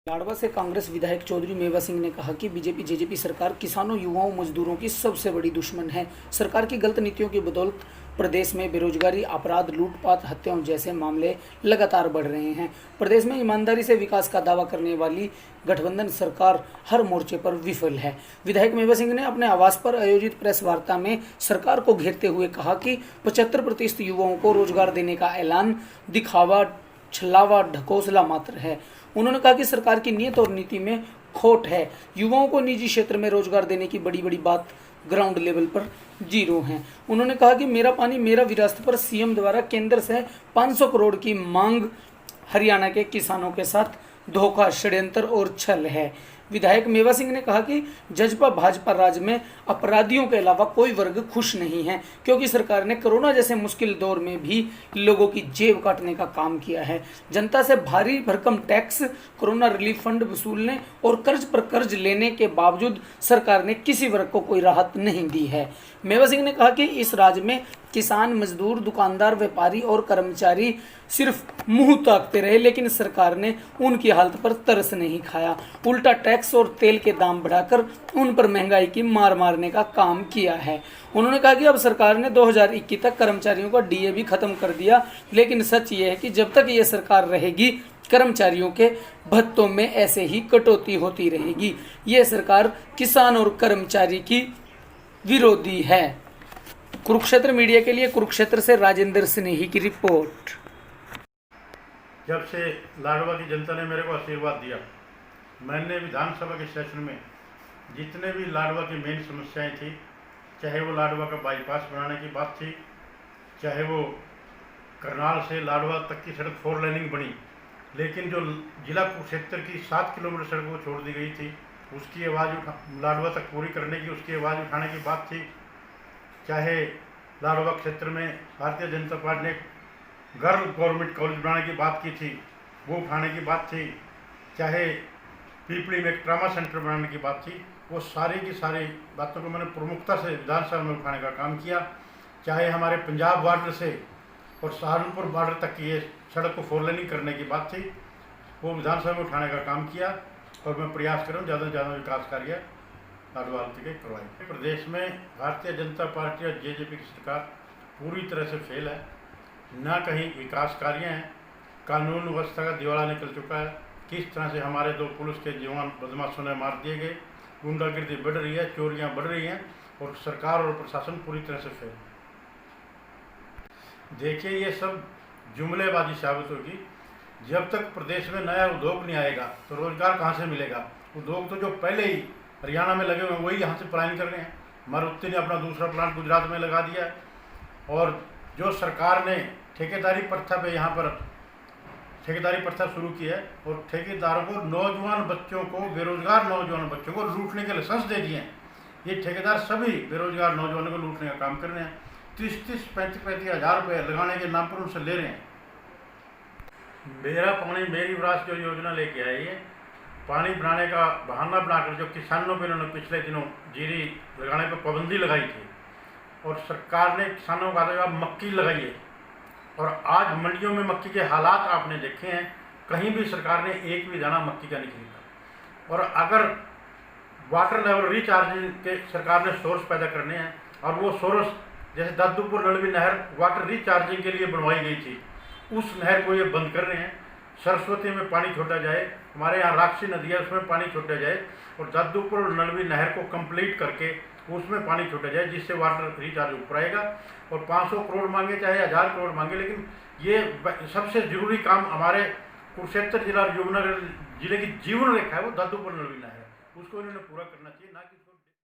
लाडवा से कांग्रेस विधायक चौधरी मेवा सिंह ने कहा कि बीजेपी जेजेपी सरकार किसानों, युवाओं, मजदूरों की सबसे बड़ी दुश्मन है। सरकार की गलत नीतियों की बदौलत प्रदेश में बेरोजगारी, अपराध, लूटपाट, हत्याओं जैसे मामले लगातार बढ़ रहे हैं। प्रदेश में ईमानदारी से विकास का दावा करने वाली गठबंधन सरकार हर मोर्चे पर विफल है। विधायक मेवा सिंह ने अपने आवास पर आयोजित प्रेस वार्ता में सरकार को घेरते हुए कहा कि 75% युवाओं को रोजगार देने का ऐलान दिखावा, छलावा, ढकोसला मात्र है। उन्होंने कहा कि सरकार की नीयत और नीति में खोट है। युवाओं को निजी क्षेत्र में रोजगार देने की बड़ी बड़ी बात ग्राउंड लेवल पर जीरो है। उन्होंने कहा कि मेरा पानी मेरा विरासत पर सीएम द्वारा केंद्र से 500 करोड़ की मांग हरियाणा के किसानों के साथ धोखा, षड्यंत्र और छल है। विधायक मेवा सिंह ने कहा कि जजपा भाजपा राज में अपराधियों के अलावा कोई वर्ग खुश नहीं है, क्योंकि सरकार ने कोरोना जैसे मुश्किल दौर में भी लोगों की जेब काटने का काम किया है। जनता से भारी भरकम टैक्स, कोरोना रिलीफ फंड वसूलने और कर्ज पर कर्ज लेने के बावजूद सरकार ने किसी वर्ग को कोई राहत नहीं दी है। मेवा सिंह ने कहा कि इस राज्य में किसान, मजदूर, दुकानदार, व्यापारी और कर्मचारी सिर्फ मुंह ताकते रहे, लेकिन सरकार ने उनकी हालत पर तरस नहीं खाया। उल्टा टैक्स और तेल के दाम बढ़ाकर उन पर महंगाई की मार मारने का काम किया है। उन्होंने कहा कि अब सरकार ने 2021 तक कर्मचारियों का डीए भी खत्म कर दिया, लेकिन सच ये है कि जब तक ये सरकार रहेगी कर्मचारियों के भत्तों में ऐसे ही कटौती होती रहेगी। ये सरकार किसान और कर्मचारी की विरोधी है। कुरुक्षेत्र मीडिया के लिए कुरुक्षेत्र से राजेंद्र स्नेही की रिपोर्ट। जब से लाडवा की जनता ने मेरे को आशीर्वाद दिया, मैंने विधानसभा के सेशन में जितने भी लाडवा की मेन समस्याएं थी, चाहे वो लाडवा का बाईपास बनाने की बात थी, चाहे वो करनाल से लाडवा तक की सड़क 4 लेनिंग बनी, लेकिन जो जिला कुरुक्षेत्र की 7 किलोमीटर सड़क वो छोड़ दी गई थी, उसकी आवाज़ लाडवा तक पूरी करने की, उसकी आवाज़ उठाने की बात थी। चाहे लाडवा क्षेत्र में भारतीय जनता पार्टी ने गर्ल गवर्नमेंट कॉलेज बनाने की बात की थी, वो उठाने की बात थी। चाहे पीपली में एक ट्रामा सेंटर बनाने की बात थी, वो सारी की सारी बातों को मैंने प्रमुखता से विधानसभा में उठाने का काम किया। चाहे हमारे पंजाब बॉर्डर से और सहारनपुर बॉर्डर तक की ये सड़क को 4 लेनिंग करने की बात थी, वो विधानसभा में उठाने का काम किया और मैं प्रयास करूँ ज़्यादा से ज़्यादा विकास कार्य लाडवा के करवाएं। प्रदेश में भारतीय जनता पार्टी और जेजेपी की सरकार पूरी तरह से फेल है। ना कहीं विकास कार्य हैं, कानून व्यवस्था का दिवाला निकल चुका है। किस तरह से हमारे 2 पुलिस के जवान बदमाशों ने मार दिए गए, गुंडागिर्दी बढ़ रही है, चोरियां बढ़ रही हैं और सरकार और प्रशासन पूरी तरह से फेल। देखिए, ये सब जुमलेबाजी साबित होगी। जब तक प्रदेश में नया उद्योग नहीं आएगा तो रोजगार कहाँ से मिलेगा। उद्योग तो जो पहले ही हरियाणा में लगे हुए हैं वही यहाँ से पलायन कर रहे हैं। मारुति ने अपना दूसरा प्लांट गुजरात में लगा दिया है और जो सरकार ने ठेकेदारी प्रथा पे यहाँ पर ठेकेदारी प्रथा शुरू की है और ठेकेदारों को, नौजवान बच्चों को, बेरोजगार नौजवान बच्चों को लूटने के लाइसेंस दे दिए हैं। ये ठेकेदार सभी बेरोजगार नौजवानों को लूटने का काम कर रहे हैं। 30-35 हज़ार रुपये लगाने के नाम पर उनसे ले रहे हैं। मेरा पानी मेरी विरासत जो योजना लेके आई है, पानी बनाने का बहाना बनाकर जो किसानों पर इन्होंने पिछले दिनों जीरी लगाने पर पाबंदी लगाई थी और सरकार ने किसानों का जगह मक्की लगाई है और आज मंडियों में मक्की के हालात आपने देखे हैं। कहीं भी सरकार ने एक भी दाना मक्की का नहीं खरीदा। और अगर वाटर लेवल रिचार्जिंग के सरकार ने सोर्स पैदा करने हैं और वो सोर्स जैसे दादूपुर नलवी नहर वाटर रिचार्जिंग के लिए बनवाई गई थी, उस नहर को ये बंद कर रहे हैं। सरस्वती में पानी छोड़ा जाए, हमारे यहाँ राक्षसी नदी है उसमें पानी छोड़ा जाए और दादूपुर और नलवी नहर को कंप्लीट करके उसमें पानी छोड़ा जाए, जिससे वाटर रिचार्ज ऊपर आएगा। और 500 करोड़ मांगे चाहे 1000 करोड़ मांगे, लेकिन ये सबसे जरूरी काम हमारे कुरुक्षेत्र जिला और यमुनानगर जिले की जीवन रेखा है, वो दादूपुर नलवी नहर है, उसको इन्होंने पूरा करना चाहिए, ना कि